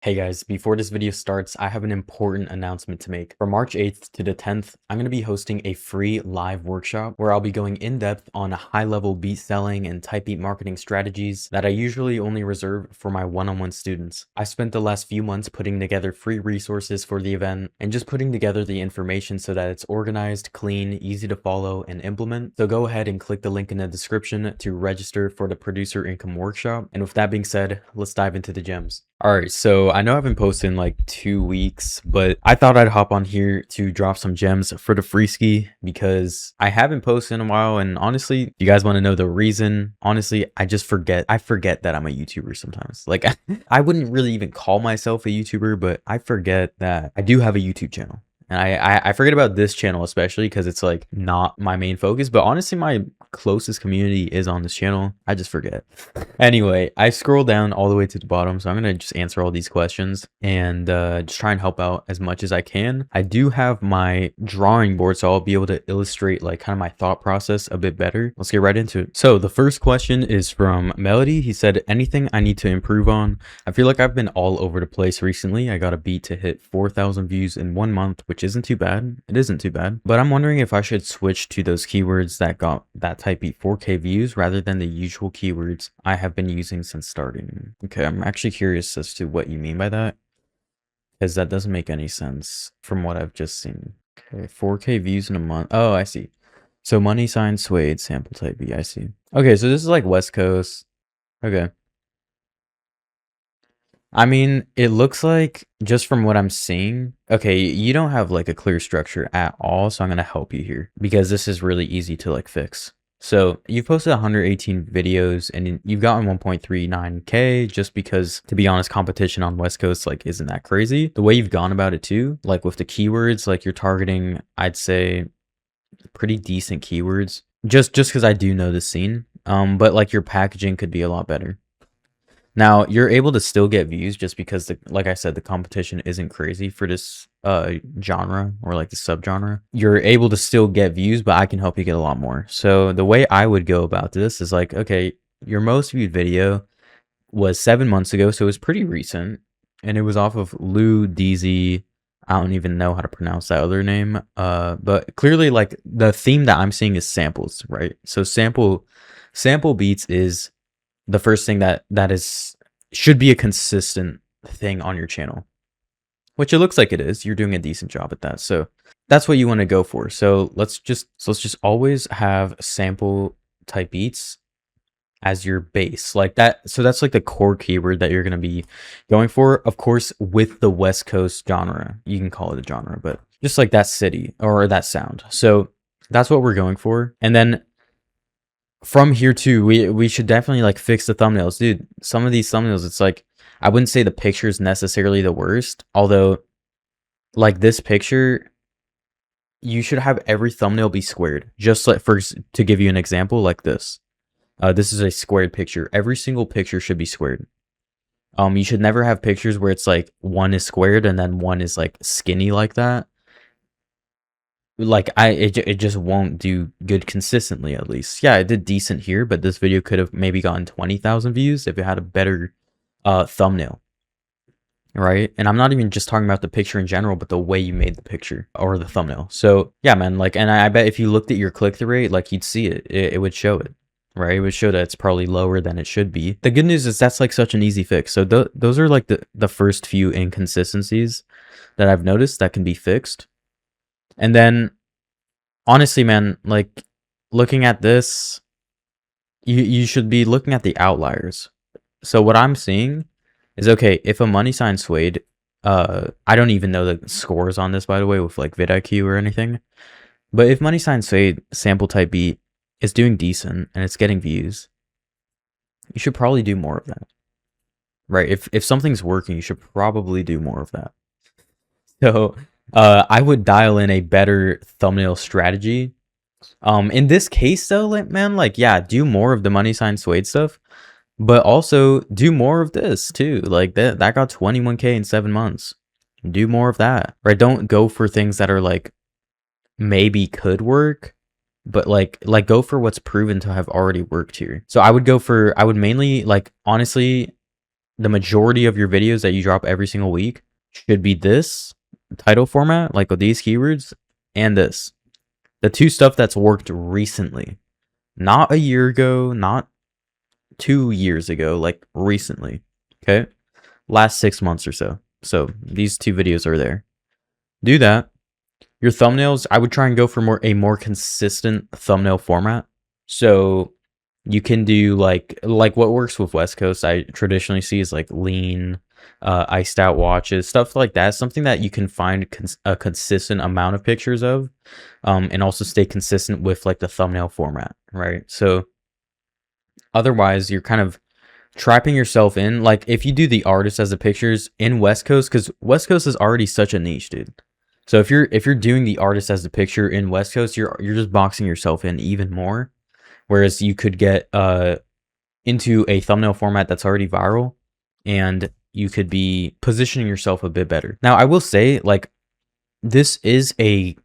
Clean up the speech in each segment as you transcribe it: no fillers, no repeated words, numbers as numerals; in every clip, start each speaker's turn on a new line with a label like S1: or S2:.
S1: Hey guys, before this video starts, I have an important announcement to make. From March 8th to the 10th, I'm going to be hosting a free live workshop where I'll be going in depth on high-level beat selling and type beat marketing strategies that I usually only reserve for my one-on-one students. I spent the last few months putting together free resources for the event and just putting together the information so that it's organized, clean, easy to follow and implement. So go ahead and click the link in the description to register for the Producer Income Workshop. And with that being said, let's dive into the gems. All right, so I know I haven't posted in like 2 weeks, but I thought I'd hop on here to drop some gems for the free ski because I haven't posted in a while. And honestly, if you guys want to know the reason, honestly, I just forget. I forget that I'm a YouTuber sometimes. Like I wouldn't really even call myself a YouTuber, but I forget that I do have a YouTube channel. And I forget about this channel, especially because it's like not my main focus, but honestly, my closest community is on this channel. I just forget. Anyway, I scroll down all the way to the bottom, so I'm gonna just answer all these questions and just try and help out as much as I can. I do have my drawing board, so I'll be able to illustrate like kind of my thought process a bit better. Let's get right into it. So the first question is from Melody. He said, anything I need to improve on? I feel like I've been all over the place recently. I got a beat to hit 4,000 views in 1 month, which isn't too bad. It isn't too bad, but I'm wondering if I should switch to those keywords that got that type beat 4K views rather than the usual keywords I have been using since starting. Okay, I'm actually curious as to what you mean by that, because that doesn't make any sense from what I've just seen. Okay, 4K views in a month. Oh, I see. So money sign suede sample type B. I see. Okay, so this is like West Coast. Okay. I mean, it looks like just from what I'm seeing, okay, you don't have like a clear structure at all, so I'm gonna help you here because this is really easy to like fix. So you've posted 118 videos and you've gotten 1.39K just because, to be honest, competition on West Coast like isn't that crazy. The way you've gone about it too, like with the keywords, like you're targeting, I'd say, pretty decent keywords. Just because I do know the scene, but like your packaging could be a lot better. Now you're able to still get views just because like I said, the competition isn't crazy for this genre or like the subgenre. You're able to still get views, but I can help you get a lot more. So the way I would go about this is like, okay, your most viewed video was 7 months ago, so it was pretty recent, and it was off of Lou DZ. I don't even know how to pronounce that other name. But clearly like the theme that I'm seeing is samples, right? So sample beats is the first thing that should be a consistent thing on your channel, which it looks like it is. You're doing a decent job at that, so that's what you want to go for. So let's just always have sample type beats as your base, like that. So that's like the core keyword that you're going to be going for, of course, with the West Coast genre. You can call it a genre, but just like that city or that sound. So that's what we're going for. And then from here too, we should definitely like fix the thumbnails, dude. Some of these thumbnails, it's like, I wouldn't say the picture is necessarily the worst, although like this picture, you should have every thumbnail be squared. Just like to give you an example, like this. This is a squared picture. Every single picture should be squared. You should never have pictures where it's like one is squared and then one is like skinny like that. Like it just won't do good consistently. At least, yeah, it did decent here, but this video could have maybe gotten 20,000 views if it had a better thumbnail, right? And I'm not even just talking about the picture in general, but the way you made the picture or the thumbnail. So yeah, man, like, and I bet if you looked at your click-through rate, like you'd see it would show it, right? It would show that it's probably lower than it should be. The good news is that's like such an easy fix. So those are like the first few inconsistencies that I've noticed that can be fixed. And then, honestly, man, like looking at this, you should be looking at the outliers. So what I'm seeing is, okay, if a money sign suede, I don't even know the scores on this, by the way, with like vidIQ or anything. But if money sign suede sample type beat is doing decent and it's getting views, you should probably do more of that, right? If something's working, you should probably do more of that. So I would dial in a better thumbnail strategy. In this case though, like, man, like, yeah, do more of the money sign suede stuff, but also do more of this too. Like that got 21K in 7 months. Do more of that, right? Don't go for things that are like maybe could work, but like go for what's proven to have already worked here. So I would mainly, like, honestly, the majority of your videos that you drop every single week should be this title format, like with these keywords, and this. The two stuff that's worked recently. Not a year ago, not 2 years ago, like recently. Okay? Last 6 months or so. So these two videos are there. Do that. Your thumbnails, I would try and go for a more consistent thumbnail format. So you can do like what works with West Coast, I traditionally see is like lean, iced out watches, stuff like that. Something that you can find a consistent amount of pictures of, and also stay consistent with like the thumbnail format, right? So otherwise, you're kind of trapping yourself in. Like if you do the artist as the pictures in West Coast, because West Coast is already such a niche, dude. So if you're doing the artist as the picture in West Coast, you're just boxing yourself in even more. Whereas you could get into a thumbnail format that's already viral, and you could be positioning yourself a bit better. Now, I will say, like, this is a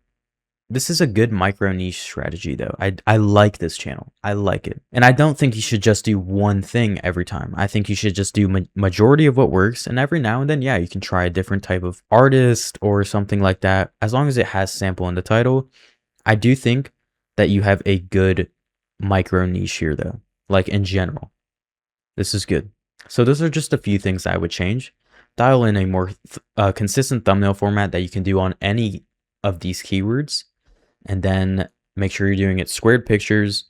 S1: good micro niche strategy though. I like this channel. I like it. And I don't think you should just do one thing every time. I think you should just do majority of what works, and every now and then, yeah, you can try a different type of artist or something like that. As long as it has sample in the title, I do think that you have a good micro niche here though. Like in general, this is good. So those are just a few things I would change. Dial in a more consistent thumbnail format that you can do on any of these keywords, and then make sure you're doing it squared pictures,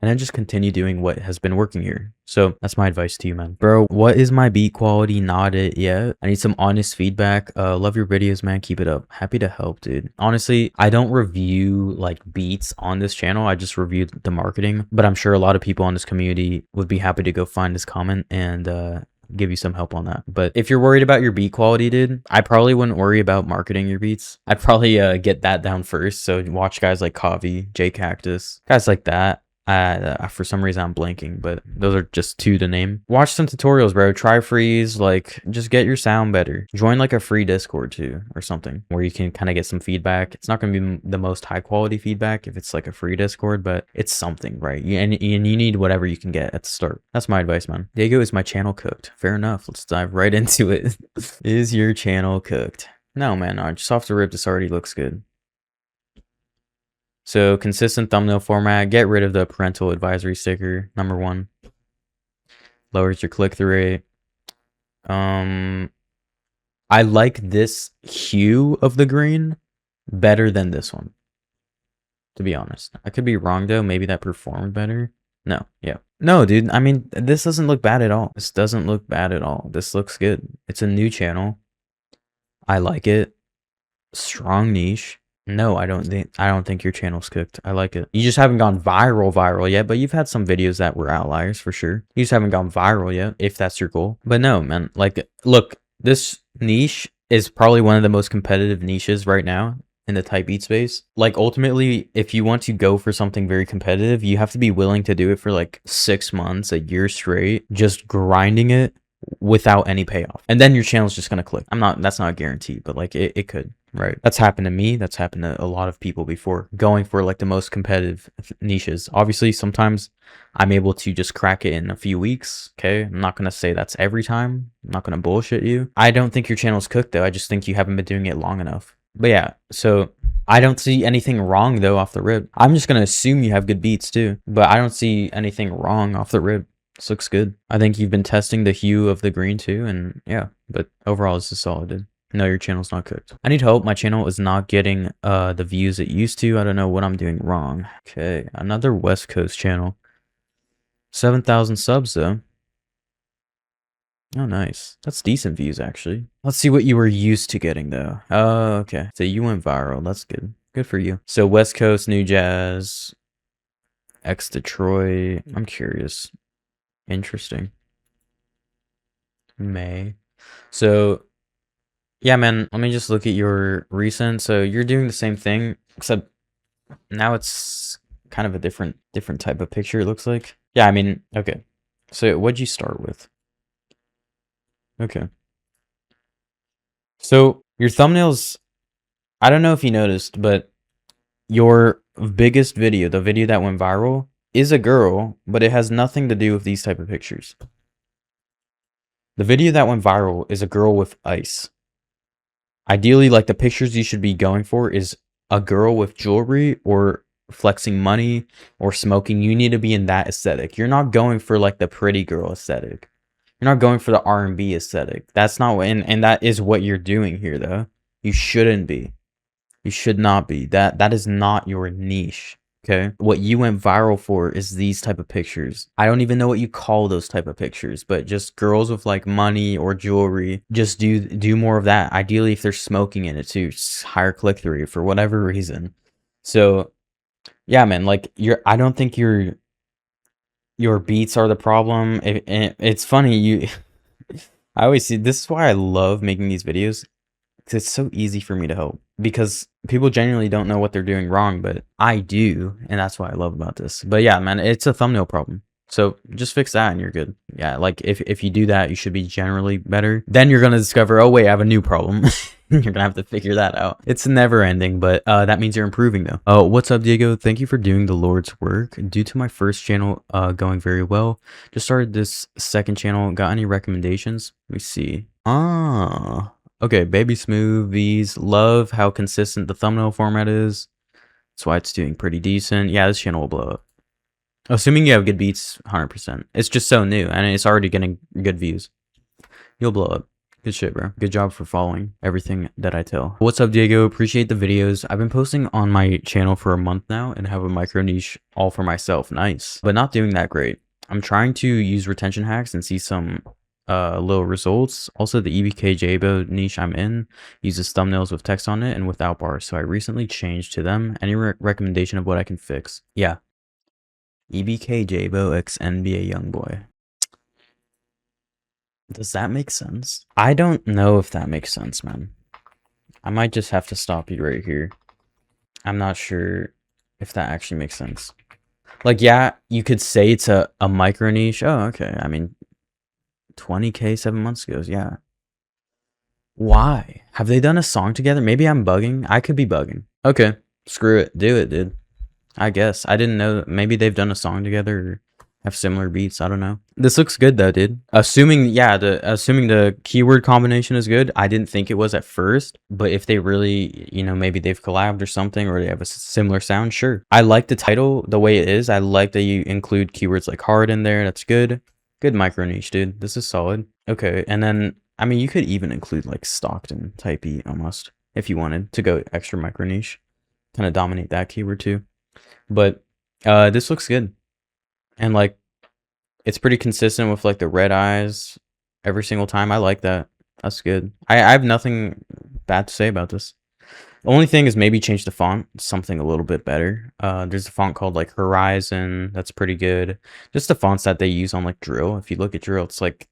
S1: and then just continue doing what has been working here. So that's my advice to you, man. Bro, what is my beat quality? Not it yet. I need some honest feedback. Love your videos, man. Keep it up. Happy to help, dude. Honestly, I don't review like beats on this channel. I just review the marketing, but I'm sure a lot of people on this community would be happy to go find this comment and give you some help on that. But if you're worried about your beat quality, dude, I probably wouldn't worry about marketing your beats. I'd probably get that down first. So watch guys like Kavi, J Cactus, guys like that. For some reason I'm blanking, but those are just two to name. Watch some tutorials, bro. Try freeze, like just get your sound better. Join like a free Discord too or something where you can kind of get some feedback. It's not going to be the most high quality feedback if it's like a free Discord, but it's something, right? And you need whatever you can get at the start. That's my advice, man. Diego, is my channel cooked? Fair enough. Let's dive right into it. Is your channel cooked? No, man. Just off the rip, this already looks good. So consistent thumbnail format, get rid of the parental advisory sticker, number 1. Lowers your click-through rate. I like this hue of the green better than this one, to be honest. I could be wrong though, maybe that performed better. No, yeah. No, dude, I mean, this doesn't look bad at all. This doesn't look bad at all. This looks good. It's a new channel. I like it. Strong niche. No, I don't think your channel's cooked. I like it. You just haven't gone viral yet, but you've had some videos that were outliers for sure. You just haven't gone viral yet, if that's your goal. But no, man, like, look, this niche is probably one of the most competitive niches right now in the type beat space. Like, ultimately, if you want to go for something very competitive, you have to be willing to do it for like 6 months, a year straight, just grinding it without any payoff. And then your channel's just gonna click. That's not a guarantee, but like it could. Right. That's happened to me. That's happened to a lot of people before, going for like the most competitive niches. Obviously, sometimes I'm able to just crack it in a few weeks. Okay. I'm not going to say that's every time. I'm not going to bullshit you. I don't think your channel's cooked though. I just think you haven't been doing it long enough. But yeah, so I don't see anything wrong though off the rip. I'm just going to assume you have good beats too, but I don't see anything wrong off the rip. This looks good. I think you've been testing the hue of the green too. And yeah, but overall, this is solid, dude. No, your channel's not cooked. I need help. My channel is not getting the views it used to. I don't know what I'm doing wrong. Okay, another West Coast channel. 7,000 subs though. Oh, nice. That's decent views actually. Let's see what you were used to getting though. Oh, okay. So you went viral. That's good. Good for you. So West Coast, New Jazz, X Detroit. I'm curious. Interesting. May. So yeah, man, let me just look at your recent. So you're doing the same thing, except now it's kind of a different type of picture, it looks like. Yeah, I mean, okay. So what'd you start with? Okay. So your thumbnails, I don't know if you noticed, but your biggest video, the video that went viral, is a girl, but it has nothing to do with these type of pictures. The video that went viral is a girl with ice. Ideally, like the pictures you should be going for is a girl with jewelry or flexing money or smoking. You need to be in that aesthetic. You're not going for like the pretty girl aesthetic. You're not going for the R&B aesthetic. That's not what, and that is what you're doing here though. You shouldn't be. You should not be. That is not your niche. Okay. What you went viral for is these type of pictures. I don't even know what you call those type of pictures, but just girls with like money or jewelry. Just do more of that. Ideally, if they're smoking in it too, higher click through for whatever reason. So yeah, man, like I don't think your beats are the problem. It's funny, I always see, this is why I love making these videos. Because it's so easy for me to help, because people genuinely don't know what they're doing wrong, but I do, and that's what I love about this. But yeah, man, it's a thumbnail problem, so just fix that and you're good. Yeah, like if you do that, you should be generally better. Then you're gonna discover, oh wait, I have a new problem. You're gonna have to figure that out. It's never ending, but that means you're improving though. Oh, what's up, Diego? Thank you for doing the Lord's work. Due to my first channel going very well, just started this second channel. Got any recommendations? Let me see. Okay, Baby Smoothies. Love how consistent the thumbnail format is. That's why it's doing pretty decent. Yeah, this channel will blow up. Assuming you have good beats, 100%. It's just so new, and it's already getting good views. You'll blow up. Good shit, bro. Good job for following everything that I tell. What's up, Diego? Appreciate the videos. I've been posting on my channel for a month now and have a micro niche all for myself. Nice. But not doing that great. I'm trying to use retention hacks and see some little results. Also, the EBK niche I'm in uses thumbnails with text on it and without bars, so I recently changed to them. Any recommendation of what I can fix? Yeah, EBK x NBA Youngboy. Does that make sense? I don't know if that makes sense, man. I might just have to stop you right here. I'm not sure if that actually makes sense. Like, yeah, you could say it's a micro niche. Oh, okay. I mean, 20K 7 months ago. Yeah. Why? Have they done a song together? Maybe I'm bugging. I could be bugging. Okay. Screw it. Do it, dude. I guess. I didn't know. Maybe they've done a song together or have similar beats. I don't know. This looks good though, dude. Assuming, yeah, assuming the keyword combination is good. I didn't think it was at first, but if they really, you know, maybe they've collabed or something, or they have a similar sound, sure. I like the title the way it is. I like that you include keywords like hard in there. That's good. Good micro niche, dude. This is solid. Okay, and then, I mean, you could even include like Stockton type beat almost if you wanted to go extra micro niche, kind of dominate that keyword too. But this looks good. And like, it's pretty consistent with like the red eyes every single time. I like that. That's good. I have nothing bad to say about this. The only thing is maybe change the font, something a little bit better. There's a font called like Horizon. That's pretty good. Just the fonts that they use on like Drill. If you look at Drill, it's like,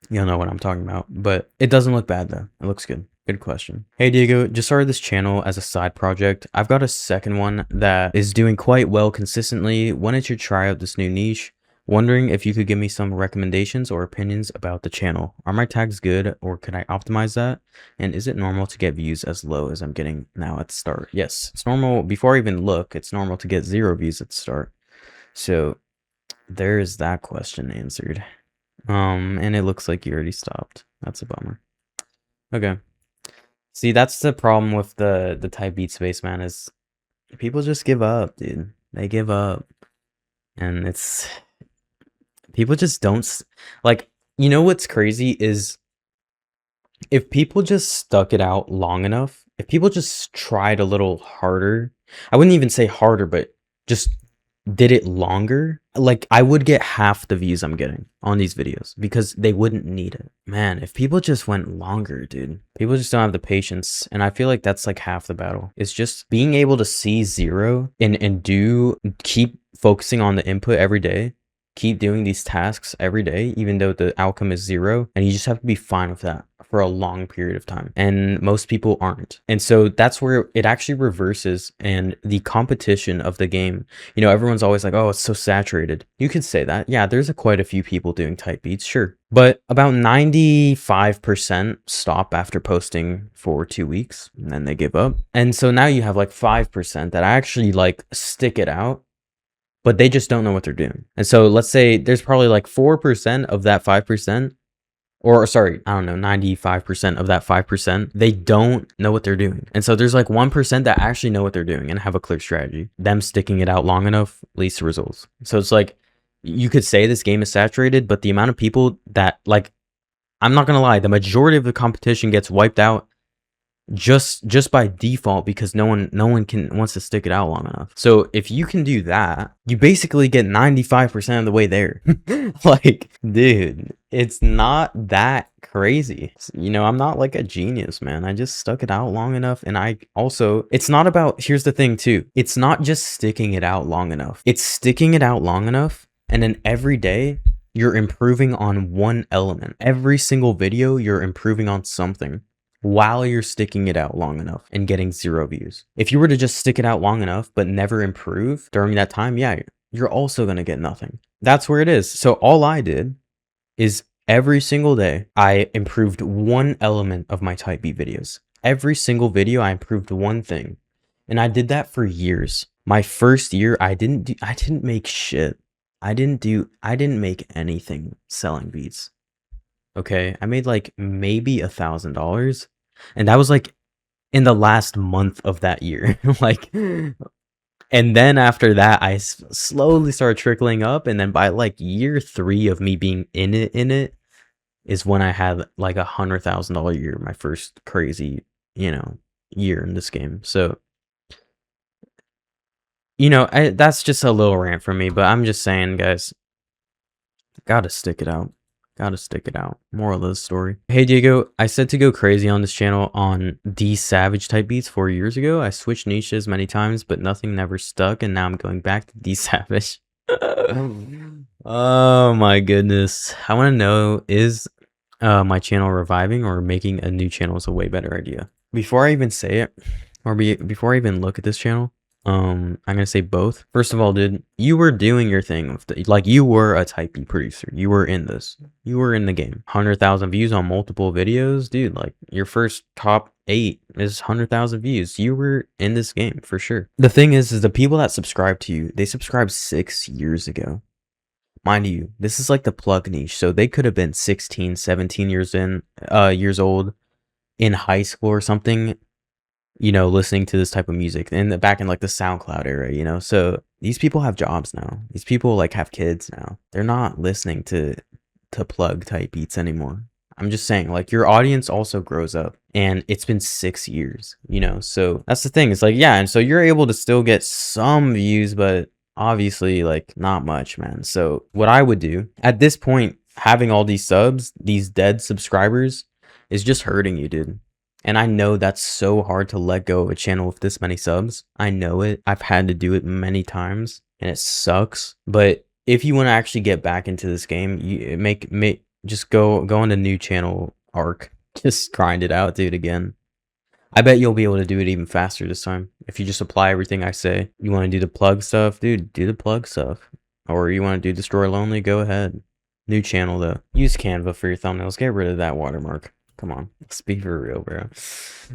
S1: you'll know what I'm talking about. But it doesn't look bad though. It looks good. Good question. Hey Diego, just started this channel as a side project. I've got a second one that is doing quite well consistently. Wanted to try out this new niche. Wondering if you could give me some recommendations or opinions about the channel. Are my tags good, or can I optimize that? And is it normal to get views as low as I'm getting now at the start? Yes, it's normal. Before I even look, it's normal to get 0 views at the start. So there is that question answered. And it looks like you already stopped. That's a bummer. Okay. See, that's the problem with the type beat space, man, is people just give up, dude. They give up. And it's, people just don't, like, you know what's crazy is if people just stuck it out long enough, if people just tried a little harder, I wouldn't even say harder, but just did it longer, like I would get half the views I'm getting on these videos because they wouldn't need it. Man, if people just went longer, dude, people just don't have the patience. And I feel like that's like half the battle. It's just being able to see 0 and keep focusing on the input every day. Keep doing these tasks every day, even though the outcome is 0, and you just have to be fine with that for a long period of time. And most people aren't. And so that's where it actually reverses, and the competition of the game, you know, everyone's always like, oh, it's so saturated. You could say that. Yeah, there's quite a few people doing type beats, sure. But about 95% stop after posting for 2 weeks, and then they give up. And so now you have like 5% that actually like stick it out, but they just don't know what they're doing. And so let's say there's probably like 4% of that 5% or sorry, I don't know, 95% of that 5%, they don't know what they're doing. And so there's like 1% that actually know what they're doing and have a clear strategy. Them sticking it out long enough leads to results. So it's like, you could say this game is saturated, but the amount of people that, like, I'm not gonna lie, the majority of the competition gets wiped out just by default because no one wants to stick it out long enough. So if you can do that, you basically get 95% of the way there. Like, dude, it's not that crazy. You know, I'm not like a genius, man. I just stuck it out long enough. And I also, it's not about, here's the thing too, it's not just sticking it out long enough, it's sticking it out long enough, and then every day you're improving on one element. Every single video you're improving on something while you're sticking it out long enough and getting 0 views. If you were to just stick it out long enough but never improve during that time, yeah, you're also going to get nothing. That's where it is. So all I did is every single day I improved one element of my type beat videos. Every single video I improved one thing. And I did that for years. My first year I didn't make shit. I didn't make anything selling beats. Okay, I made like maybe $1,000, and that was like in the last month of that year. Like, and then after that, I slowly started trickling up, and then by like year 3 of me being in it is when I had like $100,000 year, my first crazy, you know, year in this game. So, you know, that's just a little rant from me, but I'm just saying, guys, gotta stick it out. Gotta stick it out. Moral of the story. Hey Diego, I said to go crazy on this channel on D Savage type beats 4 years ago. I switched niches many times, but nothing never stuck, and now I'm going back to D Savage. Oh my goodness. I want to know, is my channel reviving or making a new channel is a way better idea? Before I even say it, or before I even look at this channel, I'm gonna say both. First of all, dude, you were doing your thing with like, you were a type B producer. You were in this. You were in the game. 100,000 views on multiple videos, dude. Like, your first top 8 is 100,000 views. You were in this game for sure. The thing is the people that subscribe to you, they subscribed 6 years ago. Mind you, this is like the plug niche, so they could have been 16, 17 years old in high school or something, you know, listening to this type of music back in like the SoundCloud era, you know. So these people have jobs now. These people like have kids now. They're not listening to plug type beats anymore. I'm just saying, like, your audience also grows up, and it's been 6 years, you know. So that's the thing. It's like, yeah, and so you're able to still get some views, but obviously like not much, man. So what I would do at this point, having all these subs, these dead subscribers, is just hurting you, dude. And I know that's so hard to let go of a channel with this many subs. I know it. I've had to do it many times, and it sucks. But if you want to actually get back into this game, you just go on a new channel arc. Just grind it out, dude, again. I bet you'll be able to do it even faster this time. If you just apply everything I say. You want to do the plug stuff, dude, do the plug stuff. Or you want to do Destroy Lonely, go ahead. New channel though. Use Canva for your thumbnails. Get rid of that watermark. Come on, let's be for real, bro.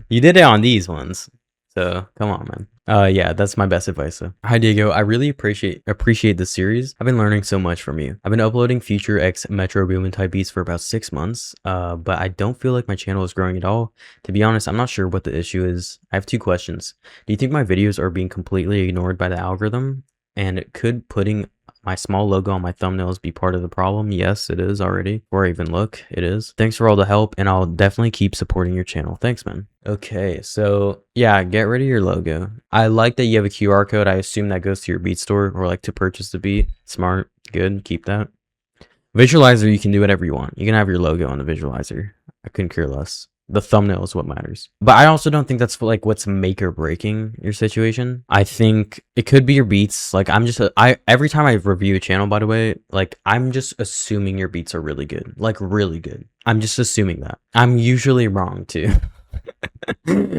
S1: You did it on these ones, so come on, man. Yeah, that's my best advice though. Hi Diego, I really appreciate the series. I've been learning so much from you. I've been uploading Future X Metro Boomin type beats for about 6 months, but I don't feel like my channel is growing at all. To be honest, I'm not sure what the issue is. I have 2 questions. Do you think my videos are being completely ignored by the algorithm? And could putting my small logo on my thumbnails be part of the problem? Yes, it is already. Before I even look, it is. Thanks for all the help, and I'll definitely keep supporting your channel. Thanks, man. Okay, so yeah, get rid of your logo. I like that you have a QR code. I assume that goes to your beat store or like to purchase the beat. Smart, good, keep that. Visualizer, you can do whatever you want. You can have your logo on the visualizer. I couldn't care less. The thumbnail is what matters. But I also don't think that's like what's make or breaking your situation. I think it could be your beats. Like, every time I review a channel, by the way, like, I'm just assuming your beats are really good. Like, really good. I'm just assuming that. I'm usually wrong too.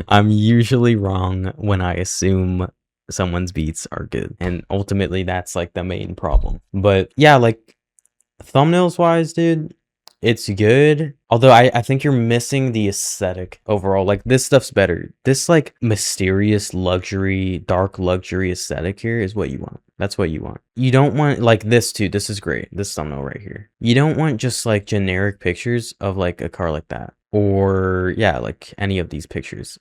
S1: I'm usually wrong when I assume someone's beats are good. And ultimately that's like the main problem. But yeah, like, thumbnails wise, dude, It's good. Although I think you're missing the aesthetic overall. Like this stuff's better. This like mysterious luxury, dark luxury aesthetic here is what you want. That's what you want. You don't want like this too. This is great. This thumbnail right here. You don't want just like generic pictures of like a car like that. Or yeah, like any of these pictures.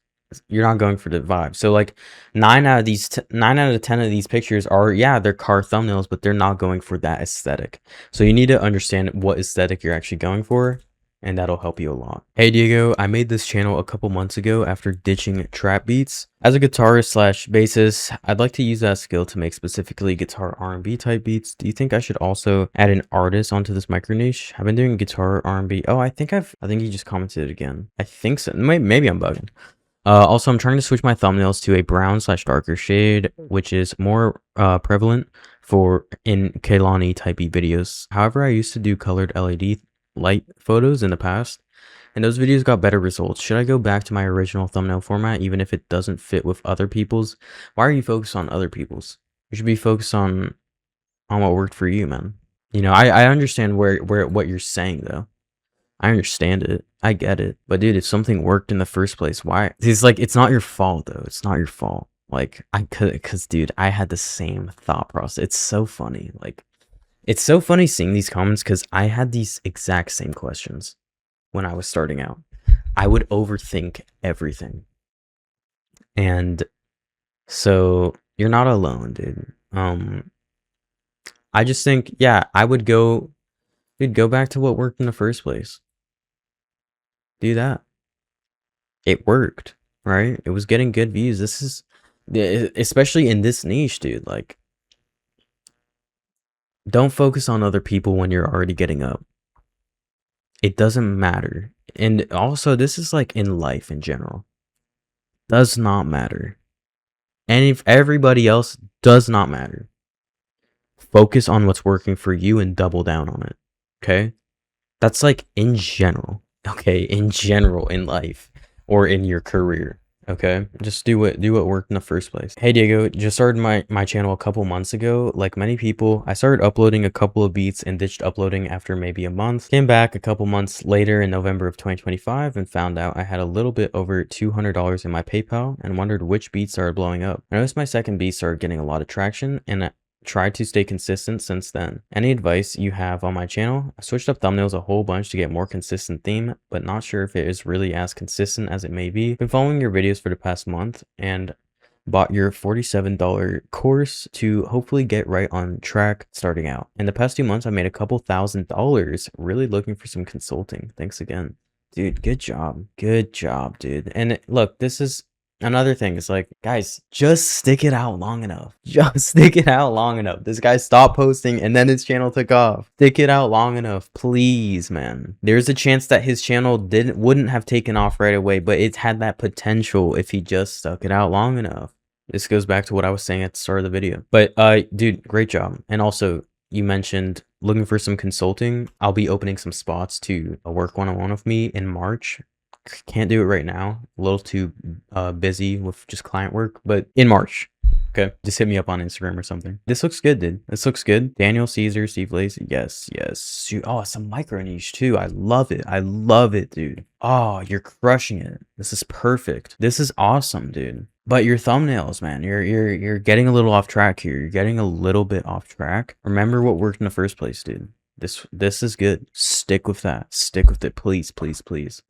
S1: You're not going for the vibe. So like 9 out of 10 of these pictures are, yeah, they're car thumbnails, but they're not going for that aesthetic. So you need to understand what aesthetic you're actually going for, and that'll help you a lot. Hey Diego, I made this channel a couple months ago after ditching trap beats. As a guitarist slash bassist, I'd like to use that skill to make specifically guitar R&B type beats. Do you think I should also add an artist onto this micro niche? I've been doing guitar R&B. Oh, I think he just commented again. I think so. Maybe I'm bugging. Also, I'm trying to switch my thumbnails to a brown slash darker shade, which is more prevalent for in Kehlani type videos. However, I used to do colored LED light photos in the past, and those videos got better results. Should I go back to my original thumbnail format, even if it doesn't fit with other people's? Why are you focused on other people's? You should be focused on what worked for you, man. You know, I understand what you're saying though. I understand it. I get it. But dude, if something worked in the first place, why? It's like, it's not your fault though. It's not your fault. Like cause dude, I had the same thought process. It's so funny. Like, it's so funny seeing these comments because I had these exact same questions when I was starting out. I would overthink everything. And so you're not alone, dude. I just think, yeah, I would go back to what worked in the first place. Do that. It worked, right? It was getting good views. This is, especially in this niche, dude, like, don't focus on other people when you're already getting up. It doesn't matter. And also, this is like in life in general. Does not matter. And if everybody else does not matter. Focus on what's working for you and double down on it. Okay? That's like in general. Okay? In general in life or in your career. Okay, just do what worked in the first place. Hey Diego, just started my channel a couple months ago. Like many people, I started uploading a couple of beats and ditched uploading after maybe a month. Came back a couple months later in November of 2025 and found out I had a little bit over $200 in my PayPal and wondered which beats started blowing up. I noticed my second beat started getting a lot of traction and tried to stay consistent since then. Any advice you have on my channel? I switched up thumbnails a whole bunch to get more consistent theme, but not sure if it is really as consistent as it may be. Been following your videos for the past month and bought your $47 course to hopefully get right on track starting out. In the past 2 months, I made a couple $1,000, really looking for some consulting. Thanks again. Dude, good job. Good job, dude. And look, this is another thing. Is like, guys, just stick it out long enough. Just stick it out long enough. This guy stopped posting and then his channel took off. Stick it out long enough, please, man. There's a chance that his channel wouldn't have taken off right away, but it had that potential if he just stuck it out long enough. This goes back to what I was saying at the start of the video. But dude, great job. And also, you mentioned looking for some consulting. I'll be opening some spots to work one-on-one with me in March. Can't do it right now, a little too busy with just client work, but in March. Okay, just hit me up on Instagram or something. This looks good, dude. This looks good. Daniel Caesar, Steve Lacy. Yes. Oh, it's a micro niche too. I love it, dude. Oh, you're crushing it. This is perfect. This is awesome, dude. But your thumbnails, man, you're getting a little off track here. You're getting a little bit off track. Remember what worked in the first place, dude. This is good. Stick with that. Stick with it, please.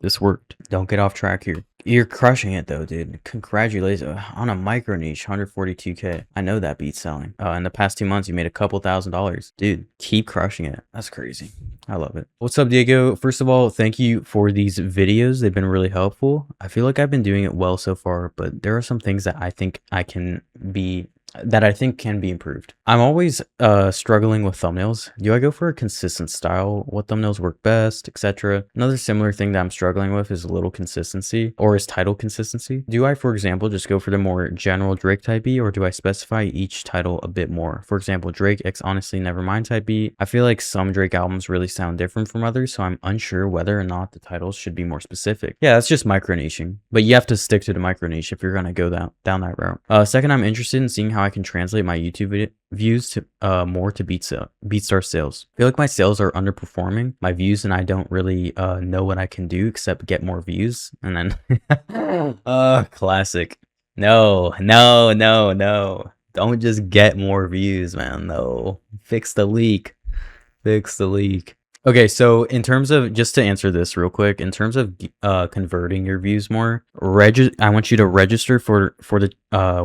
S1: This worked. Don't get off track here. You're crushing it though, dude. Congratulations on a micro niche, 142K. I know that beats selling. In the past 2 months, you made a couple $1,000s, dude. Keep crushing it. That's crazy. I love it. What's up, Diego? First of all, thank you for these videos. They've been really helpful. I feel like I've been doing it well so far, but there are some things that I think can be improved. I'm always struggling with thumbnails. Do I go for a consistent style? What thumbnails work best, etc.? Another similar thing that I'm struggling with is a little consistency, or is title consistency. Do I, for example, just go for the more general Drake type beat, or do I specify each title a bit more? For example, Drake X Honestly Nevermind type beat. I feel like some Drake albums really sound different from others, so I'm unsure whether or not the titles should be more specific. Yeah, that's just micro niching, but you have to stick to the micro niche if you're gonna go down that route. Second, I'm interested in seeing how how I can translate my YouTube views to more to BeatStar sales. I feel like my sales are underperforming my views, and I don't really know what I can do except get more views. And then classic. No, no, no, no. Don't just get more views, man. No. Fix the leak. Fix the leak. Okay, so in terms of, just to answer this real quick, in terms of converting your views more, I want you to register for the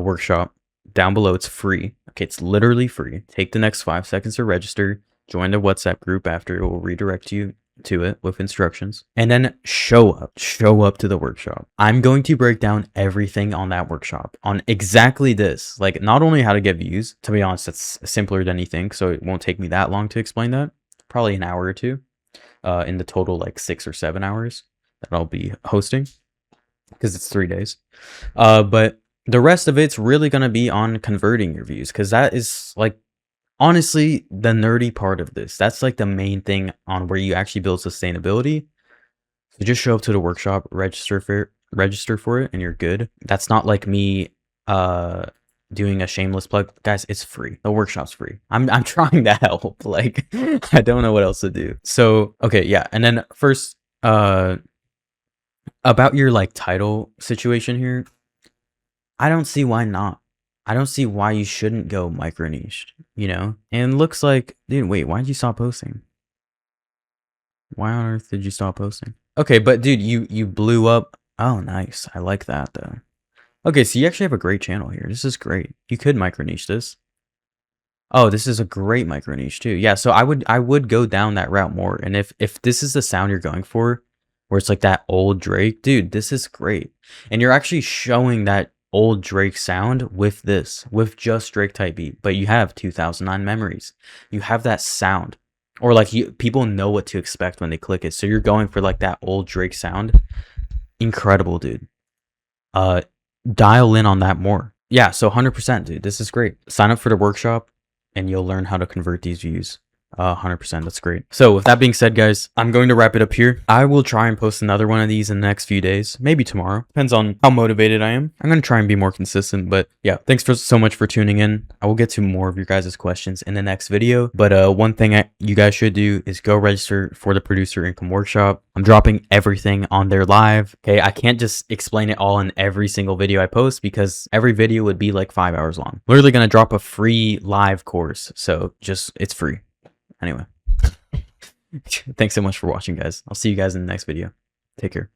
S1: workshop. Down below, it's free. Okay, it's literally free. Take the next 5 seconds to register. Join the WhatsApp group after. It will redirect you to it with instructions, and then show up to the workshop. I'm going to break down everything on that workshop on exactly this, like not only how to get views. To be honest, that's simpler than you think, so it won't take me that long to explain that. Probably an hour or two in the total, like 6 or 7 hours that I'll be hosting, because it's 3 days. But the rest of it's really going to be on converting your views, because that is like honestly the nerdy part of this. That's like the main thing on where you actually build sustainability. So just show up to the workshop, register for it, and you're good. That's not like me doing a shameless plug. Guys, it's free. The workshop's free. I'm trying to help. Like I don't know what else to do. So okay, yeah. And then first about your like title situation here, I don't see why not. I don't see why you shouldn't go micro niched, you know? And looks like, dude, wait, why did you stop posting? Why on earth did you stop posting? Okay, but dude, you blew up. Oh, nice. I like that though. Okay, so you actually have a great channel here. This is great. You could micro niche this. Oh, this is a great micro niche too. Yeah, so I would go down that route more. And if this is the sound you're going for, where it's like that old Drake, dude, this is great. And you're actually showing that old Drake sound with this, with just Drake type beat, but you have 2009 Memories. You have that sound, or like people know what to expect when they click it. So you're going for like that old Drake sound. Incredible, dude. Dial in on that more. Yeah, so 100%, dude. This is great. Sign up for the workshop and you'll learn how to convert these views. 100%. That's great. So with that being said, guys, I'm going to wrap it up here. I will try and post another one of these in the next few days, maybe tomorrow. Depends on how motivated I am. I'm going to try and be more consistent, but yeah, thanks so much for tuning in. I will get to more of your guys' questions in the next video, but one thing you guys should do is go register for the Producer Income Workshop. I'm dropping everything on there live. Okay, I can't just explain it all in every single video I post, because every video would be like 5 hours long. Literally going to drop a free live course, so it's free. Anyway, thanks so much for watching, guys. I'll see you guys in the next video. Take care.